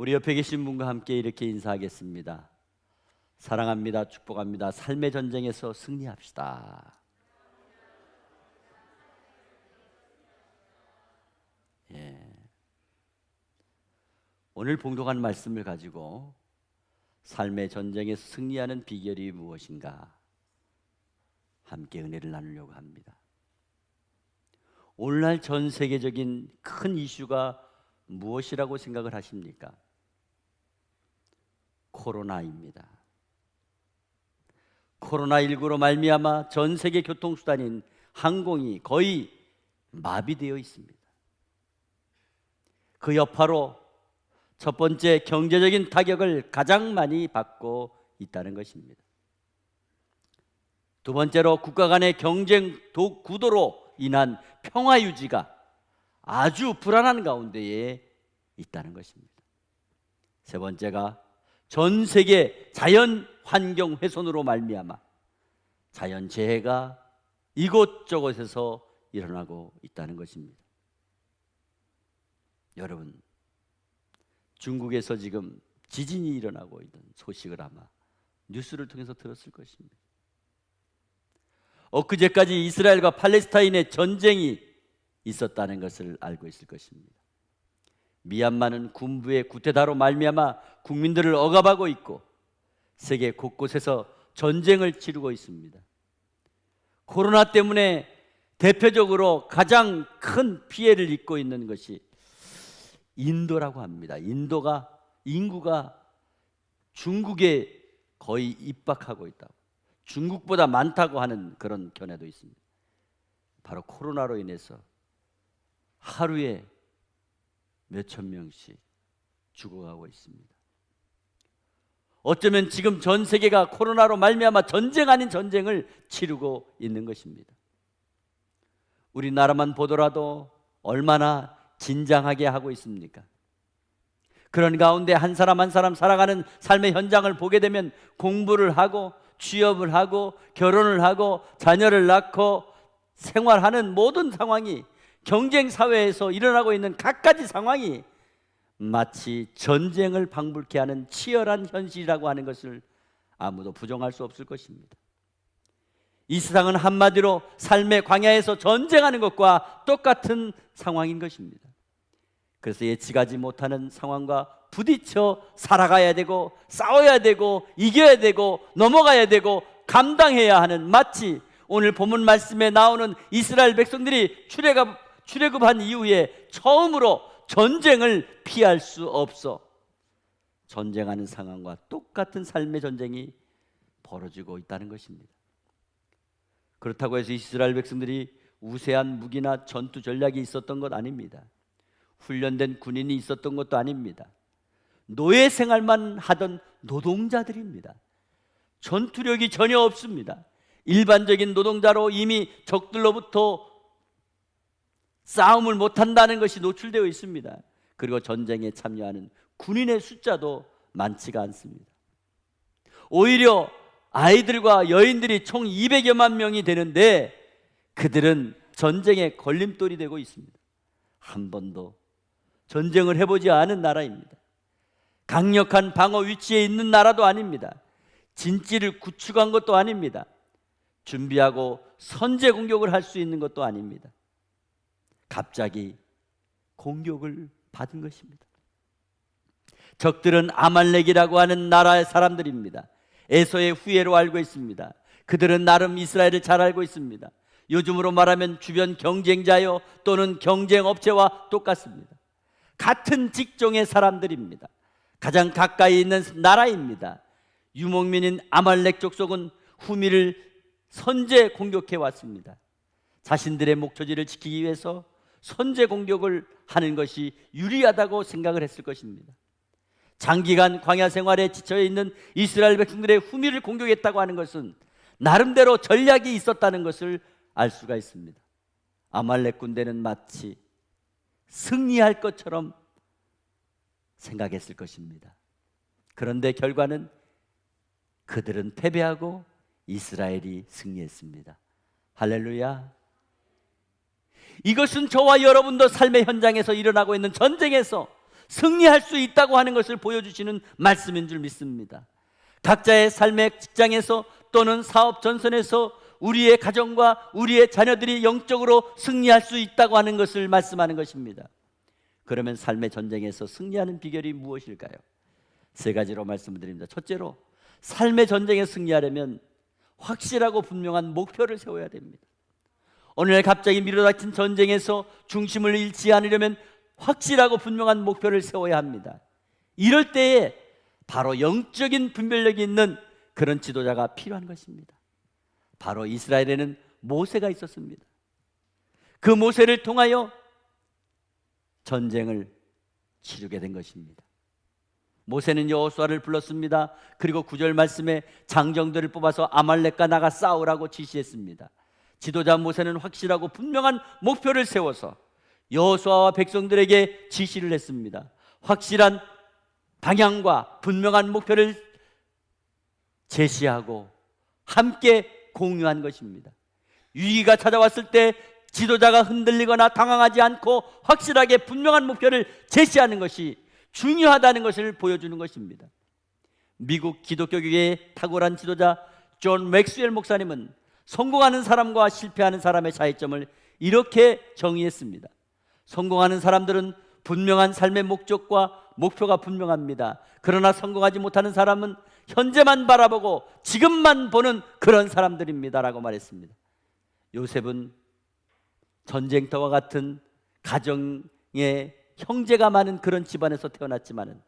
우리 옆에 계신 분과 함께 이렇게 인사하겠습니다. 사랑합니다. 축복합니다. 삶의 전쟁에서 승리합시다. 오늘 봉독한 말씀을 가지고 삶의 전쟁에서 승리하는 비결이 무엇인가 함께 은혜를 나누려고 합니다. 오늘날 전 세계적인 큰 이슈가 무엇이라고 생각을 하십니까? 코로나입니다. 코로나19로 말미암아 전 세계 교통수단인 항공이 거의 마비되어 있습니다. 그 여파로 첫 번째 경제적인 타격을 가장 많이 받고 있다는 것입니다. 두 번째로 국가 간의 경쟁 구도로 인한 평화 유지가 아주 불안한 가운데에 있다는 것입니다. 세 번째가 전 세계 자연 환경 훼손으로 말미암아 자연 재해가 이곳저곳에서 일어나고 있다는 것입니다. 여러분, 중국에서 지금 지진이 일어나고 있는 소식을 아마 뉴스를 통해서 들었을 것입니다. 엊그제까지 이스라엘과 팔레스타인의 전쟁이 있었다는 것을 알고 있을 것입니다. 미얀마는 군부의 쿠데타로 말미암아 국민들을 억압하고 있고 세계 곳곳에서 전쟁을 치르고 있습니다. 코로나 때문에 대표적으로 가장 큰 피해를 입고 있는 것이 인도라고 합니다. 인구가 중국에 거의 입박하고 있다고, 중국보다 많다고 하는 그런 견해도 있습니다. 바로 코로나로 인해서 하루에 몇천 명씩 죽어가고 있습니다. 어쩌면 지금 전 세계가 코로나로 말미암아 전쟁 아닌 전쟁을 치르고 있는 것입니다. 우리나라만 보더라도 얼마나 진장하게 하고 있습니까? 그런 가운데 한 사람 한 사람 살아가는 삶의 현장을 보게 되면 공부를 하고 취업을 하고 결혼을 하고 자녀를 낳고 생활하는 모든 상황이, 경쟁 사회에서 일어나고 있는 갖가지 상황이 마치 전쟁을 방불케 하는 치열한 현실이라고 하는 것을 아무도 부정할 수 없을 것입니다. 이 세상은 한마디로 삶의 광야에서 전쟁하는 것과 똑같은 상황인 것입니다. 그래서 예측하지 못하는 상황과 부딪혀 살아가야 되고, 싸워야 되고, 이겨야 되고, 넘어가야 되고, 감당해야 하는, 마치 오늘 본문 말씀에 나오는 이스라엘 백성들이 출애굽한 이후에 처음으로 전쟁을 피할 수 없어 전쟁하는 상황과 똑같은 삶의 전쟁이 벌어지고 있다는 것입니다. 그렇다고 해서 이스라엘 백성들이 우세한 무기나 전투 전략이 있었던 것 아닙니다. 훈련된 군인이 있었던 것도 아닙니다. 노예 생활만 하던 노동자들입니다. 전투력이 전혀 없습니다. 일반적인 노동자로 이미 적들로부터 싸움을 못한다는 것이 노출되어 있습니다. 그리고 전쟁에 참여하는 군인의 숫자도 많지가 않습니다. 오히려 아이들과 여인들이 총 200여만 명이 되는데 그들은 전쟁의 걸림돌이 되고 있습니다. 한 번도 전쟁을 해보지 않은 나라입니다. 강력한 방어 위치에 있는 나라도 아닙니다. 진지를 구축한 것도 아닙니다. 준비하고 선제 공격을 할 수 있는 것도 아닙니다. 갑자기 공격을 받은 것입니다. 적들은 아말렉이라고 하는 나라의 사람들입니다. 에서의 후예로 알고 있습니다. 그들은 나름 이스라엘을 잘 알고 있습니다. 요즘으로 말하면 주변 경쟁자요 또는 경쟁업체와 똑같습니다. 같은 직종의 사람들입니다. 가장 가까이 있는 나라입니다. 유목민인 아말렉 족속은 후미를 선제 공격해 왔습니다. 자신들의 목초지를 지키기 위해서 선제 공격을 하는 것이 유리하다고 생각을 했을 것입니다. 장기간 광야 생활에 지쳐 있는 이스라엘 백성들의 후미를 공격했다고 하는 것은 나름대로 전략이 있었다는 것을 알 수가 있습니다. 아말렉 군대는 마치 승리할 것처럼 생각했을 것입니다. 그런데 결과는 그들은 패배하고 이스라엘이 승리했습니다. 할렐루야. 이것은 저와 여러분도 삶의 현장에서 일어나고 있는 전쟁에서 승리할 수 있다고 하는 것을 보여주시는 말씀인 줄 믿습니다. 각자의 삶의 직장에서 또는 사업 전선에서 우리의 가정과 우리의 자녀들이 영적으로 승리할 수 있다고 하는 것을 말씀하는 것입니다. 그러면 삶의 전쟁에서 승리하는 비결이 무엇일까요? 세 가지로 말씀을 드립니다. 첫째로, 삶의 전쟁에 승리하려면 확실하고 분명한 목표를 세워야 됩니다. 오늘 갑자기 밀어닥친 전쟁에서 중심을 잃지 않으려면 확실하고 분명한 목표를 세워야 합니다. 이럴 때에 바로 영적인 분별력이 있는 그런 지도자가 필요한 것입니다. 바로 이스라엘에는 모세가 있었습니다. 그 모세를 통하여 전쟁을 치르게 된 것입니다. 모세는 여호수아를 불렀습니다. 그리고 9절 말씀에 장정들을 뽑아서 아말렉과 나가 싸우라고 지시했습니다. 지도자 모세는 확실하고 분명한 목표를 세워서 여호수아와 백성들에게 지시를 했습니다. 확실한 방향과 분명한 목표를 제시하고 함께 공유한 것입니다. 위기가 찾아왔을 때 지도자가 흔들리거나 당황하지 않고 확실하게 분명한 목표를 제시하는 것이 중요하다는 것을 보여주는 것입니다. 미국 기독교계의 탁월한 지도자 존 맥스웰 목사님은 성공하는 사람과 실패하는 사람의 차이점을 이렇게 정의했습니다. 성공하는 사람들은 분명한 삶의 목적과 목표가 분명합니다. 그러나 성공하지 못하는 사람은 현재만 바라보고 지금만 보는 그런 사람들입니다 라고 말했습니다. 요셉은 전쟁터와 같은 가정에 형제가 많은 그런 집안에서 태어났지만은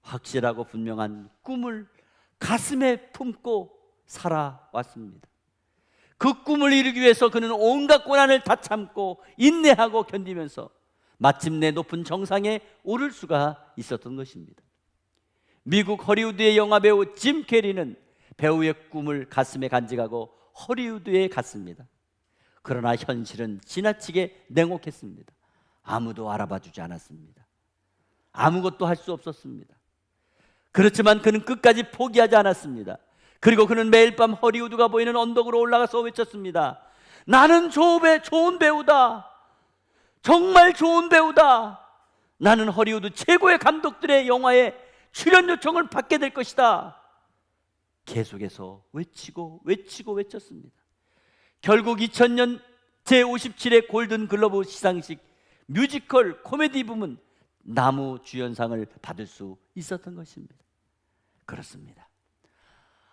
확실하고 분명한 꿈을 가슴에 품고 살아왔습니다. 그 꿈을 이루기 위해서 그는 온갖 고난을 다 참고 인내하고 견디면서 마침내 높은 정상에 오를 수가 있었던 것입니다. 미국 허리우드의 영화배우 짐 캐리는 배우의 꿈을 가슴에 간직하고 허리우드에 갔습니다. 그러나 현실은 지나치게 냉혹했습니다. 아무도 알아봐 주지 않았습니다. 아무것도 할 수 없었습니다. 그렇지만 그는 끝까지 포기하지 않았습니다. 그리고 그는 매일 밤 허리우드가 보이는 언덕으로 올라가서 외쳤습니다. 나는 좋은 배우다. 정말 좋은 배우다. 나는 허리우드 최고의 감독들의 영화에 출연 요청을 받게 될 것이다. 계속해서 외쳤습니다. 결국 2000년 제57회 골든 글로브 시상식 뮤지컬 코미디 부문 나무 주연상을 받을 수 있었던 것입니다. 그렇습니다.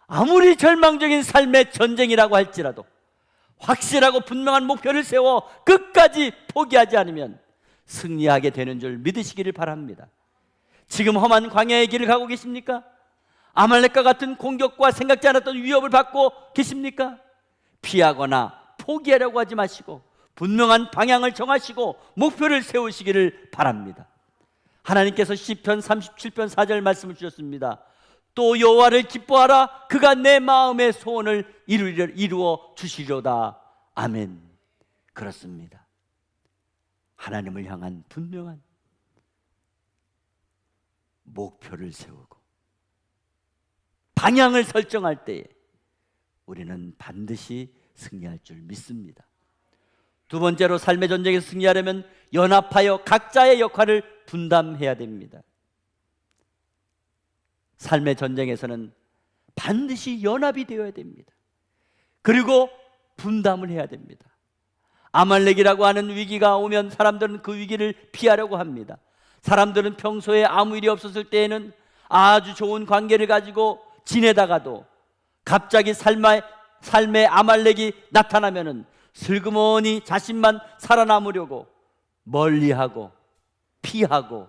아무리 절망적인 삶의 전쟁이라고 할지라도 확실하고 분명한 목표를 세워 끝까지 포기하지 않으면 승리하게 되는 줄 믿으시기를 바랍니다. 지금 험한 광야의 길을 가고 계십니까? 아말렉과 같은 공격과 생각지 않았던 위협을 받고 계십니까? 피하거나 포기하려고 하지 마시고 분명한 방향을 정하시고 목표를 세우시기를 바랍니다. 하나님께서 시편 37편 4절 말씀을 주셨습니다. 또 여호와를 기뻐하라. 그가 내 마음의 소원을 이루어 주시려다. 아멘. 그렇습니다. 하나님을 향한 분명한 목표를 세우고 방향을 설정할 때에 우리는 반드시 승리할 줄 믿습니다. 두 번째로 삶의 전쟁에서 승리하려면 연합하여 각자의 역할을 분담해야 됩니다. 삶의 전쟁에서는 반드시 연합이 되어야 됩니다. 그리고 분담을 해야 됩니다. 아말렉이라고 하는 위기가 오면 사람들은 그 위기를 피하려고 합니다. 사람들은 평소에 아무 일이 없었을 때에는 아주 좋은 관계를 가지고 지내다가도 갑자기 삶의 아말렉이 나타나면은 슬그머니 자신만 살아남으려고 멀리하고 피하고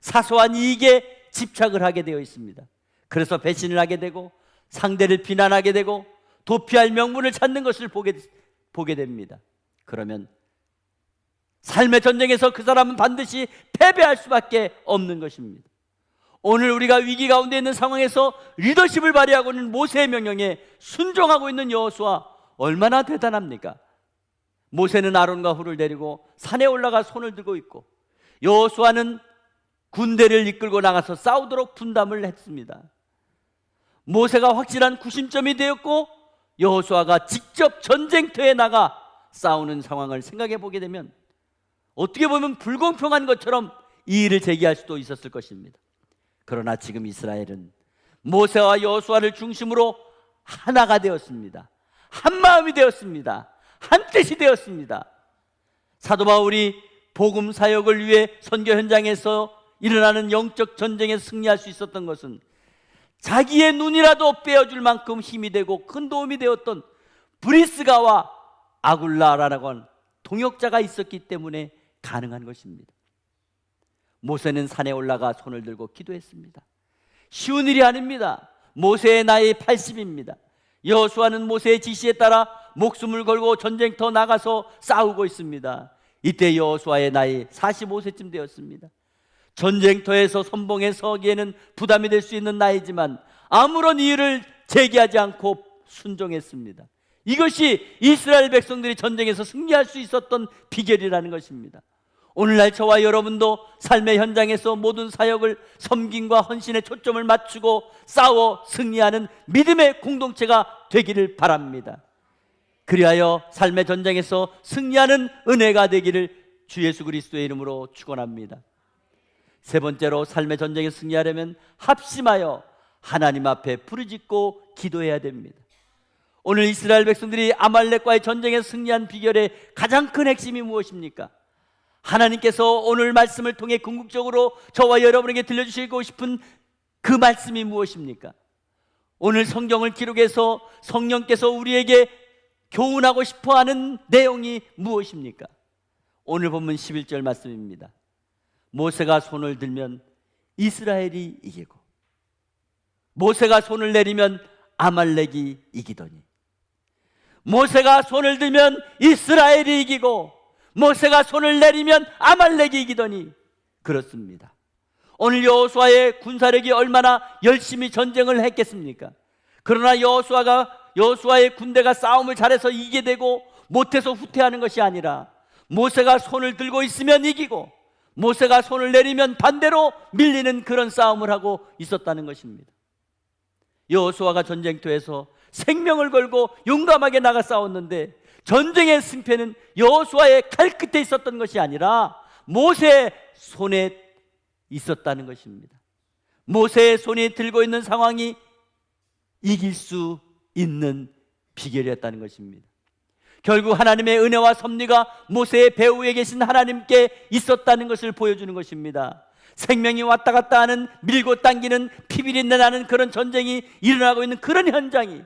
사소한 이익에 집착을 하게 되어 있습니다. 그래서 배신을 하게 되고 상대를 비난하게 되고 도피할 명분을 찾는 것을 보게 됩니다. 그러면 삶의 전쟁에서 그 사람은 반드시 패배할 수밖에 없는 것입니다. 오늘 우리가 위기 가운데 있는 상황에서 리더십을 발휘하고 있는 모세의 명령에 순종하고 있는 여호수아, 얼마나 대단합니까? 모세는 아론과 훌을 데리고 산에 올라가 손을 들고 있고 여호수아는 군대를 이끌고 나가서 싸우도록 분담을 했습니다. 모세가 확실한 구심점이 되었고 여호수아가 직접 전쟁터에 나가 싸우는 상황을 생각해 보게 되면 어떻게 보면 불공평한 것처럼 이의를 제기할 수도 있었을 것입니다. 그러나 지금 이스라엘은 모세와 여호수아를 중심으로 하나가 되었습니다. 한 마음이 되었습니다. 한 뜻이 되었습니다. 사도 바울이 복음 사역을 위해 선교 현장에서 일어나는 영적 전쟁에 승리할 수 있었던 것은 자기의 눈이라도 빼어줄 만큼 힘이 되고 큰 도움이 되었던 브리스가와 아굴라라고 하는 동역자가 있었기 때문에 가능한 것입니다. 모세는 산에 올라가 손을 들고 기도했습니다. 쉬운 일이 아닙니다. 모세의 나이 80입니다. 여호수아는 모세의 지시에 따라 목숨을 걸고 전쟁터 나가서 싸우고 있습니다. 이때 여호수아의 나이 45세쯤 되었습니다. 전쟁터에서 선봉에 서기에는 부담이 될 수 있는 나이지만 아무런 이유를 제기하지 않고 순종했습니다. 이것이 이스라엘 백성들이 전쟁에서 승리할 수 있었던 비결이라는 것입니다. 오늘날 저와 여러분도 삶의 현장에서 모든 사역을 섬김과 헌신에 초점을 맞추고 싸워 승리하는 믿음의 공동체가 되기를 바랍니다. 그리하여 삶의 전쟁에서 승리하는 은혜가 되기를 주 예수 그리스도의 이름으로 축원합니다. 세 번째로 삶의 전쟁에 승리하려면 합심하여 하나님 앞에 부르짖고 기도해야 됩니다. 오늘 이스라엘 백성들이 아말렉과의 전쟁에 승리한 비결의 가장 큰 핵심이 무엇입니까? 하나님께서 오늘 말씀을 통해 궁극적으로 저와 여러분에게 들려주시고 싶은 그 말씀이 무엇입니까? 오늘 성경을 기록해서 성령께서 우리에게 교훈하고 싶어하는 내용이 무엇입니까? 오늘 본문 11절 말씀입니다. 모세가 손을 들면 이스라엘이 이기고 모세가 손을 내리면 아말렉이 이기더니 모세가 손을 들면 이스라엘이 이기고 모세가 손을 내리면 아말렉이 이기더니 그렇습니다. 오늘 여호수아의 군사력이 얼마나 열심히 전쟁을 했겠습니까? 그러나 여호수아의 군대가 싸움을 잘해서 이기게 되고 못해서 후퇴하는 것이 아니라 모세가 손을 들고 있으면 이기고 모세가 손을 내리면 반대로 밀리는 그런 싸움을 하고 있었다는 것입니다. 여호수아가 전쟁터에서 생명을 걸고 용감하게 나가 싸웠는데 전쟁의 승패는 여호수아의 칼 끝에 있었던 것이 아니라 모세의 손에 있었다는 것입니다. 모세의 손이 들고 있는 상황이 이길 수 있는 비결이었다는 것입니다. 결국 하나님의 은혜와 섭리가 모세의 배후에 계신 하나님께 있었다는 것을 보여주는 것입니다. 생명이 왔다 갔다 하는 밀고 당기는 피비린내 나는 그런 전쟁이 일어나고 있는 그런 현장이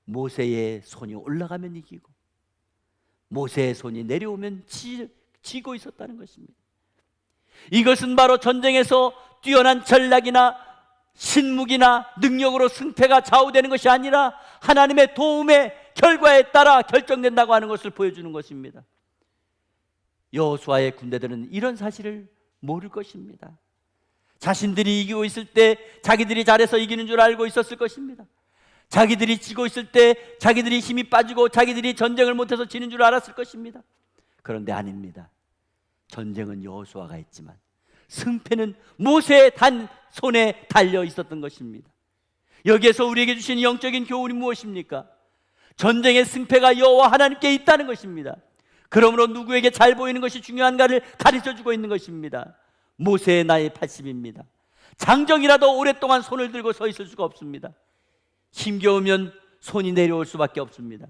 모세의 손이 올라가면 이기고 모세의 손이 내려오면 지고 있었다는 것입니다. 이것은 바로 전쟁에서 뛰어난 전략이나 신무기나 능력으로 승패가 좌우되는 것이 아니라 하나님의 도움의 결과에 따라 결정된다고 하는 것을 보여주는 것입니다. 여호수아의 군대들은 이런 사실을 모를 것입니다. 자신들이 이기고 있을 때 자기들이 잘해서 이기는 줄 알고 있었을 것입니다. 자기들이 지고 있을 때 자기들이 힘이 빠지고 자기들이 전쟁을 못해서 지는 줄 알았을 것입니다. 그런데 아닙니다. 전쟁은 여호수아가 했지만 승패는 모세의 단 손에 달려 있었던 것입니다. 여기에서 우리에게 주신 영적인 교훈이 무엇입니까? 전쟁의 승패가 여호와 하나님께 있다는 것입니다. 그러므로 누구에게 잘 보이는 것이 중요한가를 가르쳐주고 있는 것입니다. 모세의 나이 80입니다. 장정이라도 오랫동안 손을 들고 서 있을 수가 없습니다. 힘겨우면 손이 내려올 수밖에 없습니다.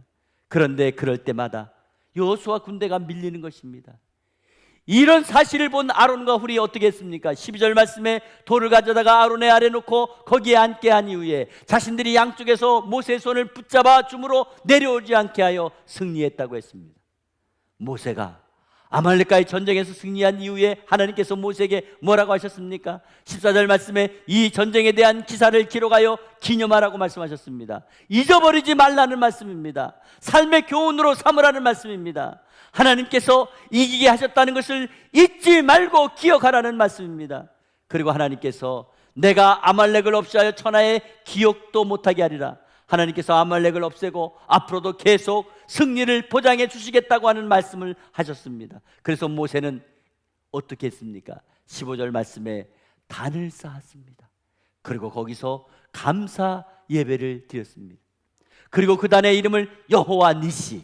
그런데 그럴 때마다 여호수아 군대가 밀리는 것입니다. 이런 사실을 본 아론과 훌이 어떻게 했습니까? 12절 말씀에 돌을 가져다가 아론의 아래 놓고 거기에 앉게 한 이후에 자신들이 양쪽에서 모세의 손을 붙잡아 줌으로 내려오지 않게 하여 승리했다고 했습니다. 모세가 아말렉과의 전쟁에서 승리한 이후에 하나님께서 모세에게 뭐라고 하셨습니까? 14절 말씀에 이 전쟁에 대한 기사를 기록하여 기념하라고 말씀하셨습니다. 잊어버리지 말라는 말씀입니다. 삶의 교훈으로 삼으라는 말씀입니다. 하나님께서 이기게 하셨다는 것을 잊지 말고 기억하라는 말씀입니다. 그리고 하나님께서 내가 아말렉을 없애하여 천하에 기억도 못하게 하리라. 하나님께서 아말렉을 없애고 앞으로도 계속 승리를 보장해 주시겠다고 하는 말씀을 하셨습니다. 그래서 모세는 어떻게 했습니까? 15절 말씀에 단을 쌓았습니다. 그리고 거기서 감사 예배를 드렸습니다. 그리고 그 단의 이름을 여호와 니시,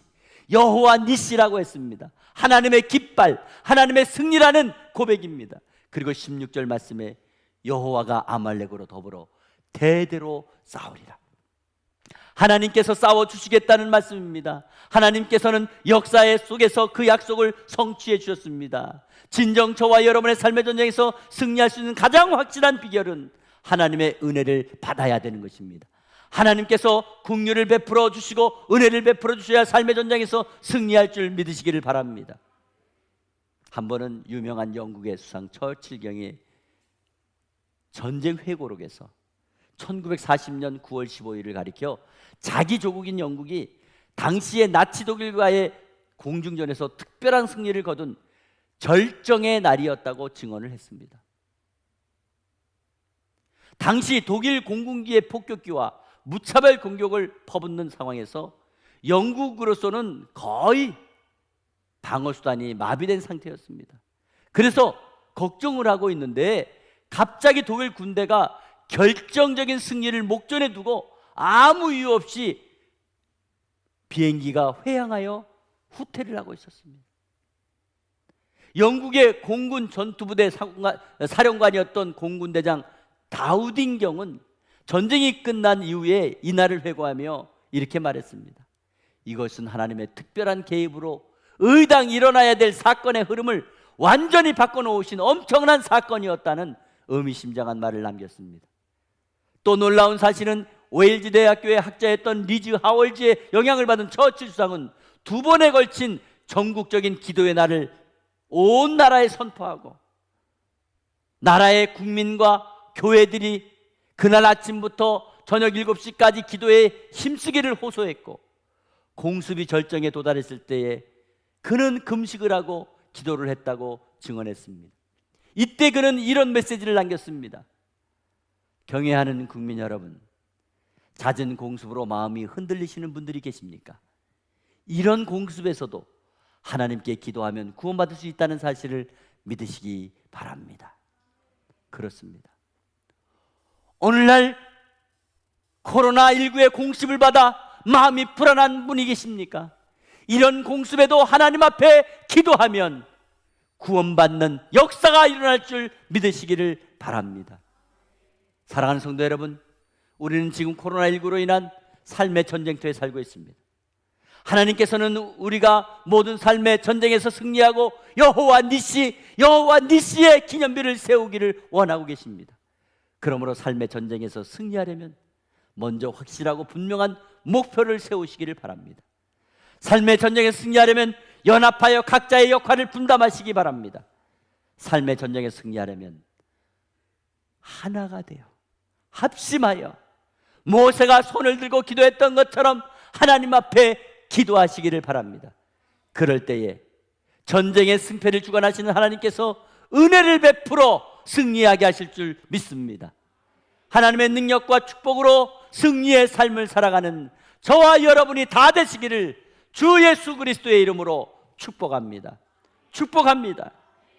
여호와 니시라고 했습니다. 하나님의 깃발, 하나님의 승리라는 고백입니다. 그리고 16절 말씀에 여호와가 아말렉으로 더불어 대대로 싸우리라. 하나님께서 싸워주시겠다는 말씀입니다. 하나님께서는 역사의 속에서 그 약속을 성취해 주셨습니다. 진정 저와 여러분의 삶의 전쟁에서 승리할 수 있는 가장 확실한 비결은 하나님의 은혜를 받아야 되는 것입니다. 하나님께서 긍휼을 베풀어 주시고 은혜를 베풀어 주셔야 삶의 전쟁에서 승리할 줄 믿으시기를 바랍니다. 한 번은 유명한 영국의 수상 처칠경이 전쟁 회고록에서 1940년 9월 15일을 가리켜 자기 조국인 영국이 당시의 나치 독일과의 공중전에서 특별한 승리를 거둔 절정의 날이었다고 증언을 했습니다. 당시 독일 공군기의 폭격기와 무차별 공격을 퍼붓는 상황에서 영국으로서는 거의 방어수단이 마비된 상태였습니다. 그래서 걱정을 하고 있는데 갑자기 독일 군대가 결정적인 승리를 목전에 두고 아무 이유 없이 비행기가 회항하여 후퇴를 하고 있었습니다. 영국의 공군 전투부대 사령관이었던 공군대장 다우딩경은 전쟁이 끝난 이후에 이날을 회고하며 이렇게 말했습니다. 이것은 하나님의 특별한 개입으로 의당 일어나야 될 사건의 흐름을 완전히 바꿔놓으신 엄청난 사건이었다는 의미심장한 말을 남겼습니다. 또 놀라운 사실은 웨일즈 대학교의 학자였던 리즈 하월즈의 영향을 받은 처칠 수상은 2번에 걸친 전국적인 기도의 날을 온 나라에 선포하고 나라의 국민과 교회들이 그날 아침부터 저녁 7시까지 기도에 힘쓰기를 호소했고 공습이 절정에 도달했을 때에 그는 금식을 하고 기도를 했다고 증언했습니다. 이때 그는 이런 메시지를 남겼습니다. 경애하는 국민 여러분, 잦은 공습으로 마음이 흔들리시는 분들이 계십니까? 이런 공습에서도 하나님께 기도하면 구원받을 수 있다는 사실을 믿으시기 바랍니다. 그렇습니다. 오늘날 코로나19의 공습을 받아 마음이 불안한 분이 계십니까? 이런 공습에도 하나님 앞에 기도하면 구원받는 역사가 일어날 줄 믿으시기를 바랍니다. 사랑하는 성도 여러분, 우리는 지금 코로나19로 인한 삶의 전쟁터에 살고 있습니다. 하나님께서는 우리가 모든 삶의 전쟁에서 승리하고 여호와 니시의 기념비를 세우기를 원하고 계십니다. 그러므로 삶의 전쟁에서 승리하려면 먼저 확실하고 분명한 목표를 세우시기를 바랍니다. 삶의 전쟁에서 승리하려면 연합하여 각자의 역할을 분담하시기 바랍니다. 삶의 전쟁에서 승리하려면 하나가 되어 합심하여 모세가 손을 들고 기도했던 것처럼 하나님 앞에 기도하시기를 바랍니다. 그럴 때에 전쟁의 승패를 주관하시는 하나님께서 은혜를 베풀어 승리하게 하실 줄 믿습니다. 하나님의 능력과 축복으로 승리의 삶을 살아가는 저와 여러분이 다 되시기를 주 예수 그리스도의 이름으로 축복합니다. 축복합니다.